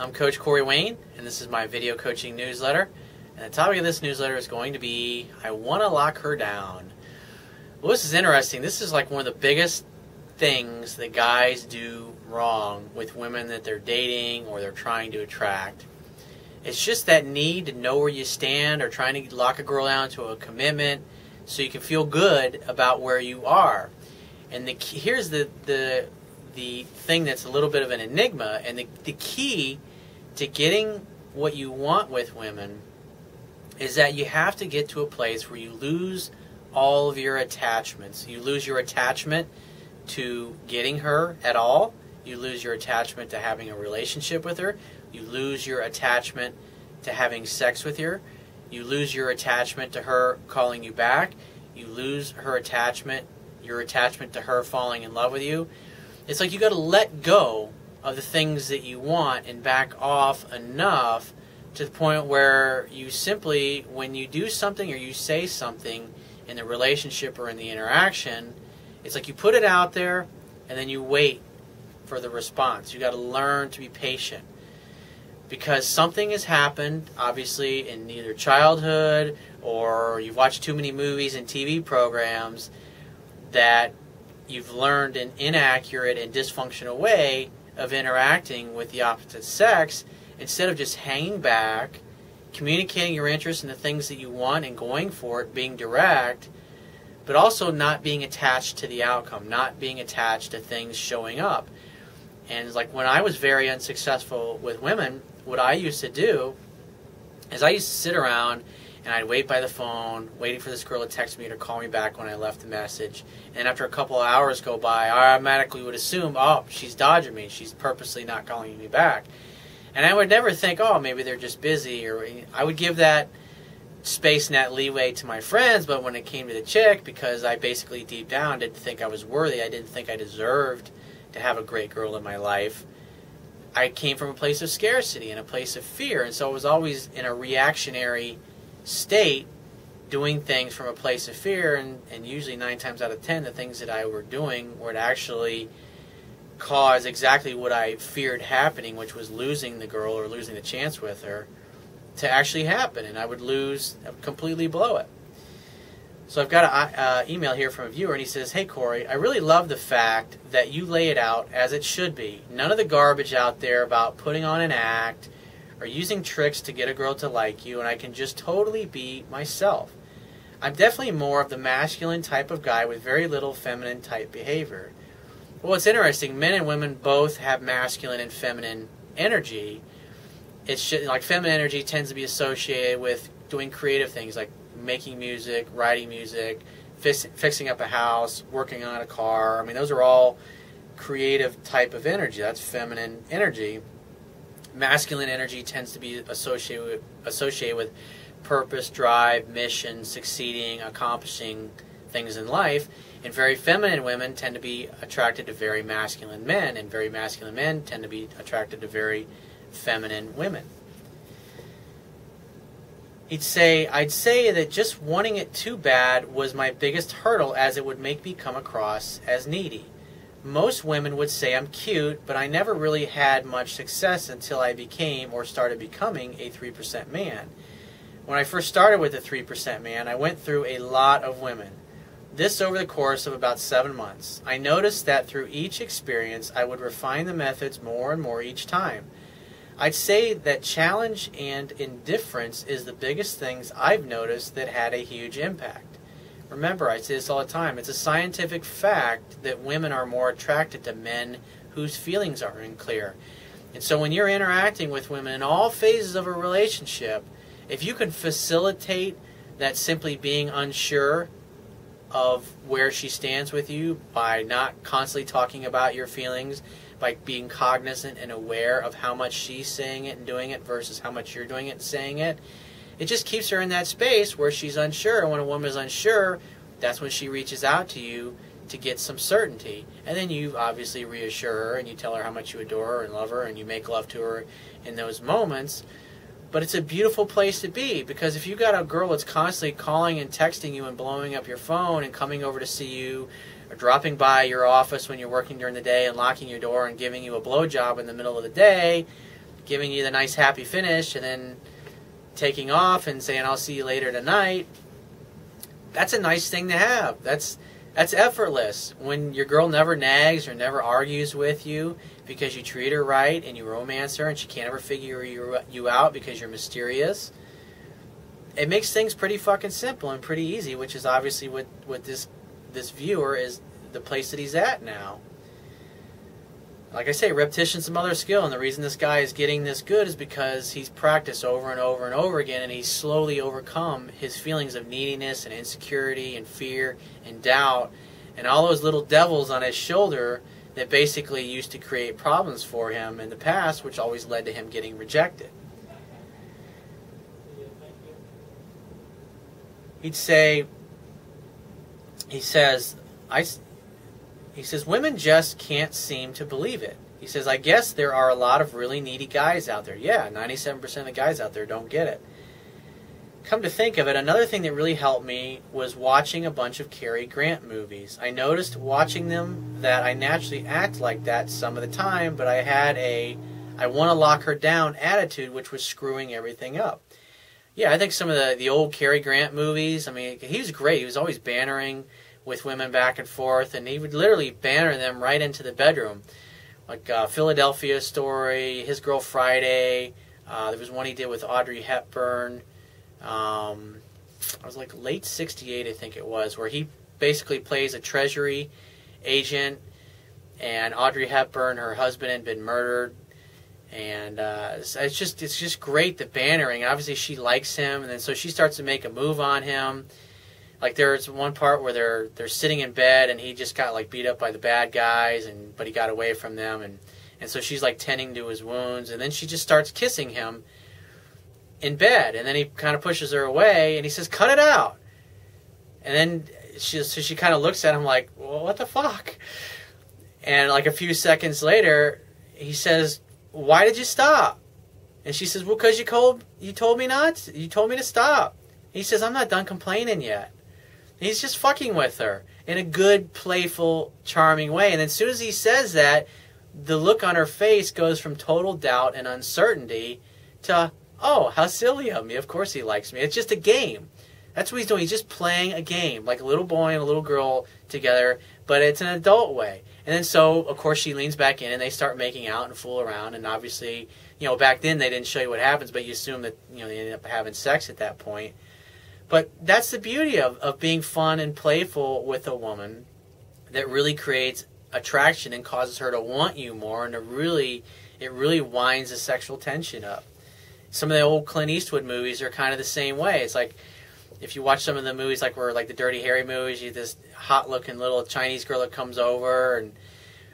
I'm Coach Corey Wayne, and this is my video coaching newsletter. And the topic of this newsletter is going to be, I want to lock her down. Well, this is interesting. This is like one of the biggest things that guys do wrong with women that they're dating or they're trying to attract. It's just that need to know where you stand or trying to lock a girl down to a commitment so you can feel good about where you are. And here's the thing that's a little bit of an enigma, and the key to getting what you want with women is that you have to get to a place where you lose all of your attachments. You lose your attachment to getting her at all. You lose your attachment to having a relationship with her. You lose your attachment to having sex with her. You lose your attachment to her calling you back. You lose your attachment to her falling in love with you. It's like you got to let go of the things that you want and back off enough to the point where you simply, when you do something or you say something in the relationship or in the interaction, it's like you put it out there and then you wait for the response. You got to learn to be patient because something has happened, obviously, in either childhood or you've watched too many movies and TV programs that you've learned an inaccurate and dysfunctional way of interacting with the opposite sex instead of just hanging back, communicating your interest in the things that you want and going for it, being direct, but also not being attached to the outcome, not being attached to things showing up. And it's like when I was very unsuccessful with women, what I used to do is I used to sit around and I'd wait by the phone, waiting for this girl to text me or call me back when I left the message. And after a couple of hours go by, I automatically would assume, oh, she's dodging me. She's purposely not calling me back. And I would never think, oh, maybe they're just busy. Or I would give that space and that leeway to my friends. But when it came to the chick, because I basically deep down didn't think I was worthy, I didn't think I deserved to have a great girl in my life, I came from a place of scarcity and a place of fear. And so I was always in a reactionary state, doing things from a place of fear, and usually 9 times out of 10 the things that I were doing would actually cause exactly what I feared happening, which was losing the girl or losing the chance with her, to actually happen, and I would completely blow it. So I've got an email here from a viewer, and he says, "Hey Corey, I really love the fact that you lay it out as it should be. None of the garbage out there about putting on an act or using tricks to get a girl to like you, and I can just totally be myself. I'm definitely more of the masculine type of guy with very little feminine type behavior." Well, it's interesting. Men and women both have masculine and feminine energy. It's just, like, feminine energy tends to be associated with doing creative things like making music, writing music, fixing up a house, working on a car. I mean, those are all creative type of energy. That's feminine energy. Masculine energy tends to be associated with purpose, drive, mission, succeeding, accomplishing things in life. And very feminine women tend to be attracted to very masculine men, and very masculine men tend to be attracted to very feminine women. I'd say that just wanting it too bad was my biggest hurdle, as it would make me come across as needy. Most women would say I'm cute, but I never really had much success until I became or started becoming a 3% man. When I first started with the 3% man, I went through a lot of women. This over the course of about 7 months. I noticed that through each experience, I would refine the methods more and more each time. I'd say that challenge and indifference is the biggest things I've noticed that had a huge impact. Remember, I say this all the time, it's a scientific fact that women are more attracted to men whose feelings are unclear. And so when you're interacting with women in all phases of a relationship, if you can facilitate that simply being unsure of where she stands with you by not constantly talking about your feelings, by being cognizant and aware of how much she's saying it and doing it versus how much you're doing it and saying it, it just keeps her in that space where she's unsure. And when a woman is unsure, that's when she reaches out to you to get some certainty. And then you obviously reassure her and you tell her how much you adore her and love her, and you make love to her in those moments. But it's a beautiful place to be, because if you got a girl that's constantly calling and texting you and blowing up your phone and coming over to see you, or dropping by your office when you're working during the day and locking your door and giving you a blowjob in the middle of the day, giving you the nice happy finish and then taking off and saying, I'll see you later tonight, that's a nice thing to have. That's effortless. When your girl never nags or never argues with you because you treat her right and you romance her and she can't ever figure you out because you're mysterious, it makes things pretty fucking simple and pretty easy, which is obviously what this viewer is, the place that he's at now. Like I say, repetition's the mother of skill, and the reason this guy is getting this good is because he's practiced over and over and over again, and he's slowly overcome his feelings of neediness and insecurity and fear and doubt and all those little devils on his shoulder that basically used to create problems for him in the past, which always led to him getting rejected. He says, women just can't seem to believe it. He says, I guess there are a lot of really needy guys out there. Yeah, 97% of the guys out there don't get it. Come to think of it, another thing that really helped me was watching a bunch of Cary Grant movies. I noticed watching them that I naturally act like that some of the time, but I had a I want to lock her down attitude, which was screwing everything up. Yeah, I think some of the old Cary Grant movies, I mean, he was great. He was always bantering with women back and forth, and he would literally banter them right into the bedroom. Like Philadelphia Story, His Girl Friday. There was one he did with Audrey Hepburn. It was like late 68, I think it was, where he basically plays a treasury agent, and Audrey Hepburn, her husband, had been murdered. And it's just great, the bantering. Obviously, she likes him, and then so she starts to make a move on him. Like there's one part where they're sitting in bed, and he just got like beat up by the bad guys, but he got away from them, and so she's like tending to his wounds, and then she just starts kissing him in bed, and then he kind of pushes her away, and he says, "Cut it out." And then she kind of looks at him like, well, "What the fuck?" And like a few seconds later, he says, "Why did you stop?" And she says, "Well, because you told me not. You told me to stop." He says, "I'm not done complaining yet." And he's just fucking with her in a good, playful, charming way. And as soon as he says that, the look on her face goes from total doubt and uncertainty to, "Oh, how silly of me. Of course he likes me. It's just a game." That's what he's doing. He's just playing a game, like a little boy and a little girl together, but it's an adult way. And then so, of course, she leans back in, and they start making out and fool around. And obviously, back then they didn't show you what happens, but you assume that, they ended up having sex at that point. But that's the beauty of being fun and playful with a woman that really creates attraction and causes her to want you more, and it really winds the sexual tension up. Some of the old Clint Eastwood movies are kind of the same way. It's like, if you watch some of the movies like the Dirty Harry movies, you have this hot-looking little Chinese girl that comes over and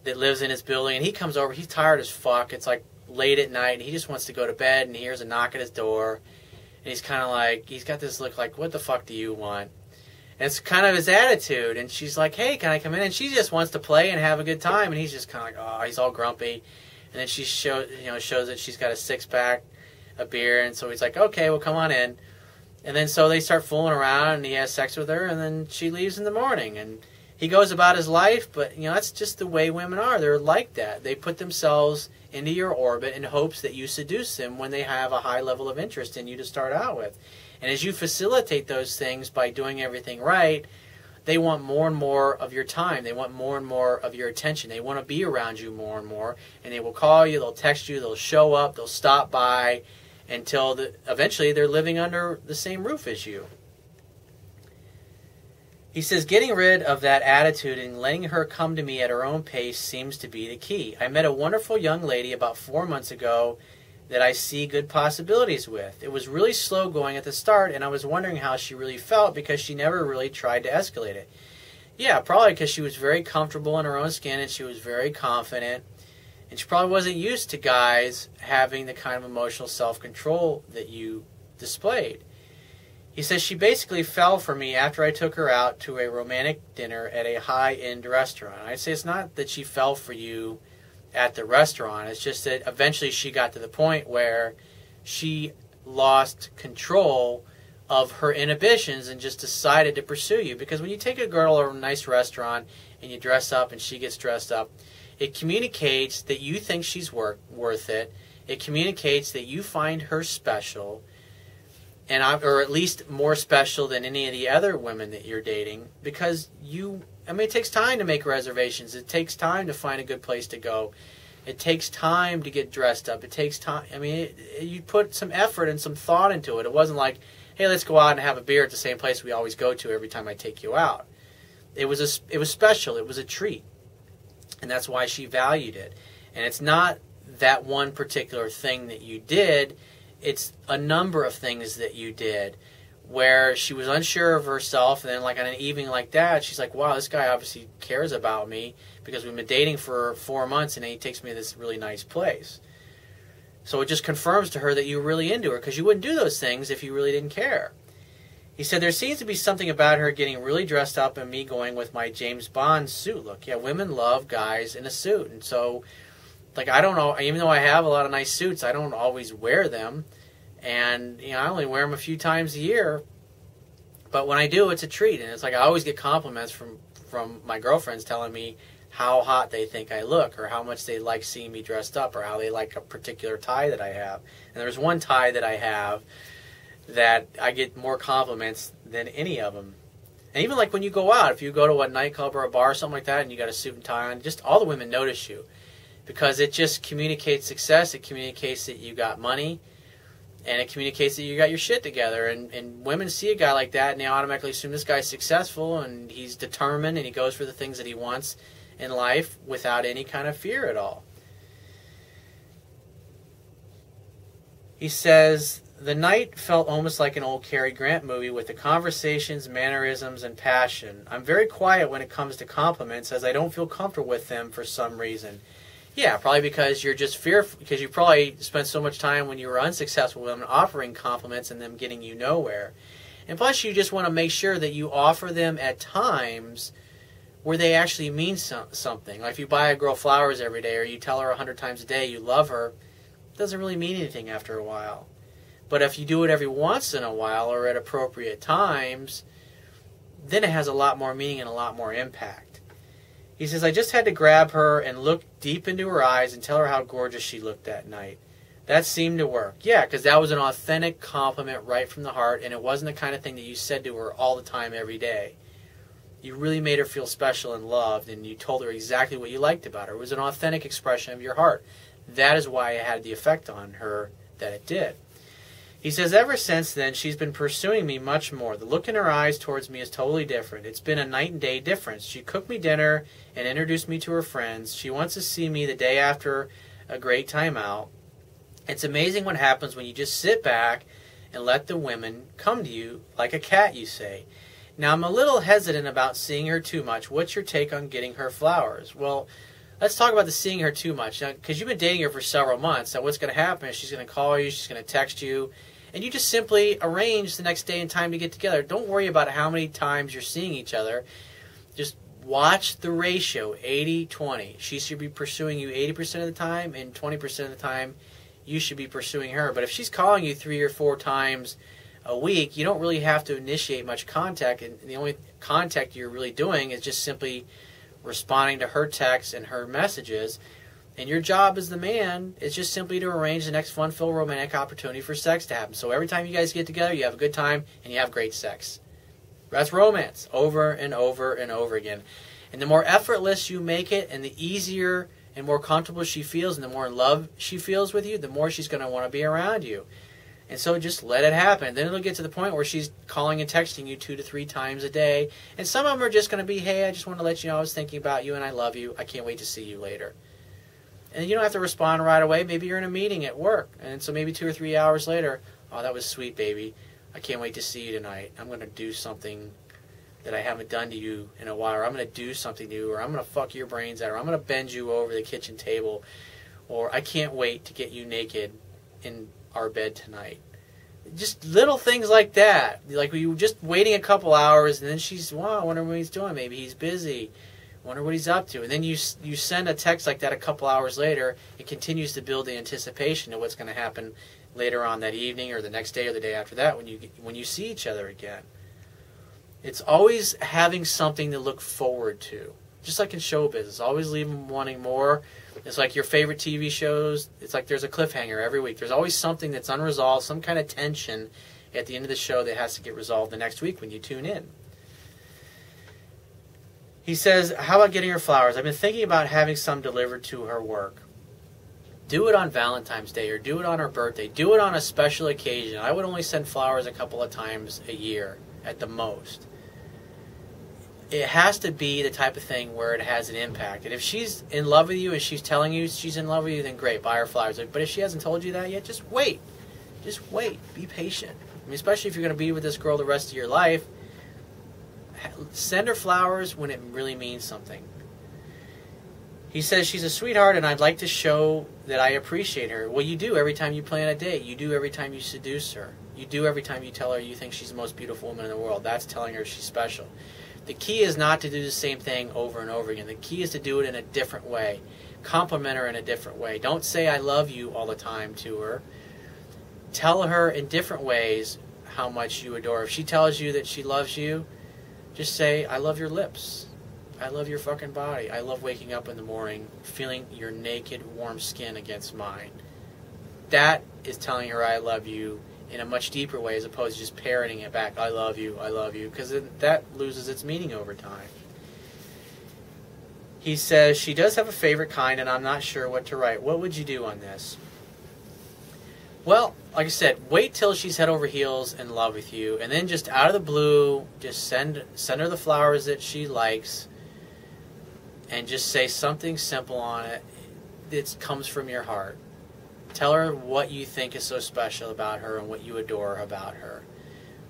that lives in his building, and he comes over, he's tired as fuck. It's like late at night, and he just wants to go to bed, and he hears a knock at his door, and he's kind of like, he's got this look like, what the fuck do you want? And it's kind of his attitude, and she's like, "Hey, can I come in?" And she just wants to play and have a good time, and he's just kind of like, oh, he's all grumpy. And then she shows that she's got a six-pack of beer, and so he's like, "Okay, well, come on in." And then so they start fooling around, and he has sex with her, and then she leaves in the morning. And he goes about his life, but, that's just the way women are. They're like that. They put themselves into your orbit in hopes that you seduce them when they have a high level of interest in you to start out with. And as you facilitate those things by doing everything right, they want more and more of your time. They want more and more of your attention. They want to be around you more and more, and they will call you, they'll text you, they'll show up, they'll stop by, until eventually they're living under the same roof as you. He says, getting rid of that attitude and letting her come to me at her own pace seems to be the key. I met a wonderful young lady about 4 months ago that I see good possibilities with. It was really slow going at the start, and I was wondering how she really felt because she never really tried to escalate it. Yeah, probably because she was very comfortable in her own skin, and she was very confident. And she probably wasn't used to guys having the kind of emotional self-control that you displayed. He says she basically fell for me after I took her out to a romantic dinner at a high-end restaurant. I'd say it's not that she fell for you at the restaurant. It's just that eventually she got to the point where she lost control of her inhibitions and just decided to pursue you. Because when you take a girl to a nice restaurant and you dress up and she gets dressed up, it communicates that you think she's worth it, It communicates that you find her special, or at least more special than any of the other women that you're dating, because it takes time to make reservations. It takes time to find a good place to go. It takes time to get dressed up. It takes time. You put some effort and some thought into it. It wasn't like, hey, let's go out and have a beer at the same place we always go to every time I take you out. It was special. It was a treat. And that's why she valued it. And it's not that one particular thing that you did. It's a number of things that you did where she was unsure of herself, and then like on an evening like that, she's like, wow, this guy obviously cares about me because we've been dating for 4 months and he takes me to this really nice place. So it just confirms to her that you're really into her, because you wouldn't do those things if you really didn't care. He said, there seems to be something about her getting really dressed up and me going with my James Bond suit look. Yeah, women love guys in a suit. And so, like, I don't know, even though I have a lot of nice suits, I don't always wear them. And, I only wear them a few times a year. But when I do, it's a treat. And it's like I always get compliments from my girlfriends telling me how hot they think I look, or how much they like seeing me dressed up, or how they like a particular tie that I have. And there's one tie that I have that I get more compliments than any of them. And even like when you go out, if you go to a nightclub or a bar or something like that and you got a suit and tie on, just all the women notice you, because it just communicates success. It communicates that you got money, and it communicates that you got your shit together. And women see a guy like that and they automatically assume this guy's successful and he's determined and he goes for the things that he wants in life without any kind of fear at all. He says, the night felt almost like an old Cary Grant movie with the conversations, mannerisms, and passion. I'm very quiet when it comes to compliments, as I don't feel comfortable with them for some reason. Yeah, probably because you're just fearful, because you probably spent so much time when you were unsuccessful with them offering compliments and them getting you nowhere. And plus you just want to make sure that you offer them at times where they actually mean something. Like if you buy a girl flowers every day, or you tell her 100 times a day you love her, it doesn't really mean anything after a while. But if you do it every once in a while or at appropriate times, then it has a lot more meaning and a lot more impact. He says, I just had to grab her and look deep into her eyes and tell her how gorgeous she looked that night. That seemed to work. Yeah, because that was an authentic compliment right from the heart, and it wasn't the kind of thing that you said to her all the time every day. You really made her feel special and loved, and you told her exactly what you liked about her. It was an authentic expression of your heart. That is why it had the effect on her that it did. He says, ever since then, she's been pursuing me much more. The look in her eyes towards me is totally different. It's been a night and day difference. She cooked me dinner and introduced me to her friends. She wants to see me the day after a great time out. It's amazing what happens when you just sit back and let the women come to you like a cat, you say. Now, I'm a little hesitant about seeing her too much. What's your take on getting her flowers? Well, let's talk about the seeing her too much. Now, because you've been dating her for several months, now what's going to happen is she's going to call you, she's going to text you, and you just simply arrange the next day and time to get together. Don't worry about how many times you're seeing each other. Just watch the ratio, 80-20. She should be pursuing you 80% of the time, and 20% of the time you should be pursuing her. But if she's calling you 3 or 4 times a week, you don't really have to initiate much contact, and the only contact you're really doing is just simply responding to her texts and her messages. And your job as the man is just simply to arrange the next fun-filled romantic opportunity for sex to happen. So every time you guys get together, you have a good time and you have great sex. That's romance, over and over and over again. And the more effortless you make it, and the easier and more comfortable she feels, and the more in love she feels with you, the more she's going to want to be around you. And so just let it happen. Then it'll get to the point where she's calling and texting you 2 to 3 times a day. And some of them are just going to be, hey, I just want to let you know I was thinking about you and I love you. I can't wait to see you later. And you don't have to respond right away. Maybe you're in a meeting at work. And so maybe 2 or 3 hours later, oh, that was sweet, baby. I can't wait to see you tonight. I'm going to do something that I haven't done to you in a while. Or I'm going to do something to you. Or I'm going to fuck your brains out. Or I'm going to bend you over the kitchen table. Or I can't wait to get you naked in our bed tonight. Just little things like that. Like we were just waiting a couple hours, and then she's, wow, I wonder what he's doing. Maybe he's busy. Wonder what he's up to. And then you send a text like that a couple hours later. It continues to build the anticipation of what's going to happen later on that evening or the next day or the day after that when you see each other again. It's always having something to look forward to. Just like in show business, always leave them wanting more. It's like your favorite TV shows. It's like there's a cliffhanger every week. There's always something that's unresolved, some kind of tension at the end of the show that has to get resolved the next week when you tune in. He says, how about getting her flowers? I've been thinking about having some delivered to her work. Do it on Valentine's Day or do it on her birthday. Do it on a special occasion. I would only send flowers a couple of times a year at the most. It has to be the type of thing where it has an impact. And if she's in love with you and she's telling you she's in love with you, then great, buy her flowers. But if she hasn't told you that yet, just wait. Just wait. Be patient. I mean, especially if you're going to be with this girl the rest of your life, send her flowers when it really means something. He says she's a sweetheart and I'd like to show that I appreciate her. Well, you do every time you plan a date. You do every time you seduce her. You do every time you tell her you think she's the most beautiful woman in the world. That's telling her she's special. The key is not to do the same thing over and over again. The key is to do it in a different way. Compliment her in a different way. Don't say I love you all the time to her. Tell her in different ways how much you adore her. If she tells you that she loves you, just say, I love your lips. I love your fucking body. I love waking up in the morning feeling your naked, warm skin against mine. That is telling her I love you in a much deeper way as opposed to just parroting it back, I love you, because that loses its meaning over time. He says she does have a favorite kind and I'm not sure what to write. What would you do on this? Well, like I said, wait till she's head over heels in love with you, and then just out of the blue, just send her the flowers that she likes, and just say something simple on it that comes from your heart. Tell her what you think is so special about her and what you adore about her.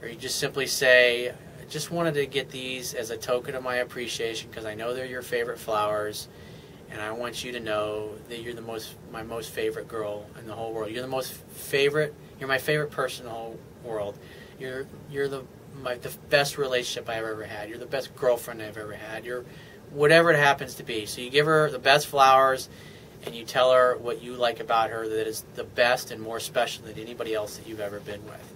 Or you just simply say, I just wanted to get these as a token of my appreciation because I know they're your favorite flowers. And I want you to know that you're my most favorite girl in the whole world. You're my favorite person in the whole world. You're the best relationship I've ever had. You're the best girlfriend I've ever had. You're whatever it happens to be. So you give her the best flowers and you tell her what you like about her that is the best and more special than anybody else that you've ever been with.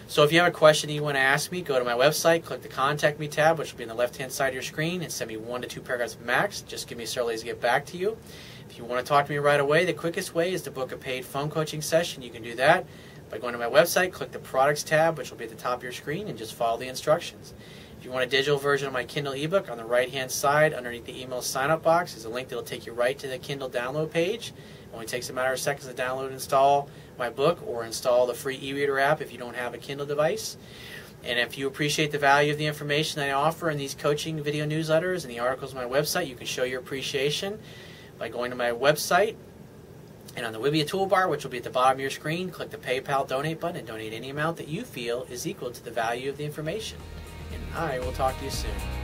So if you have a question that you want to ask me, go to my website, click the Contact Me tab, which will be on the left-hand side of your screen, and send me 1 to 2 paragraphs max. Just give me several days to get back to you. If you want to talk to me right away, the quickest way is to book a paid phone coaching session. You can do that by going to my website, click the Products tab, which will be at the top of your screen, and just follow the instructions. If you want a digital version of my Kindle ebook, on the right-hand side, underneath the email sign-up box, is a link that will take you right to the Kindle download page. It only takes a matter of seconds to download and install my book or install the free e-reader app if you don't have a Kindle device. And if you appreciate the value of the information that I offer in these coaching video newsletters and the articles on my website, you can show your appreciation by going to my website and on the Wibia toolbar, which will be at the bottom of your screen, click the PayPal donate button and donate any amount that you feel is equal to the value of the information. And I will talk to you soon.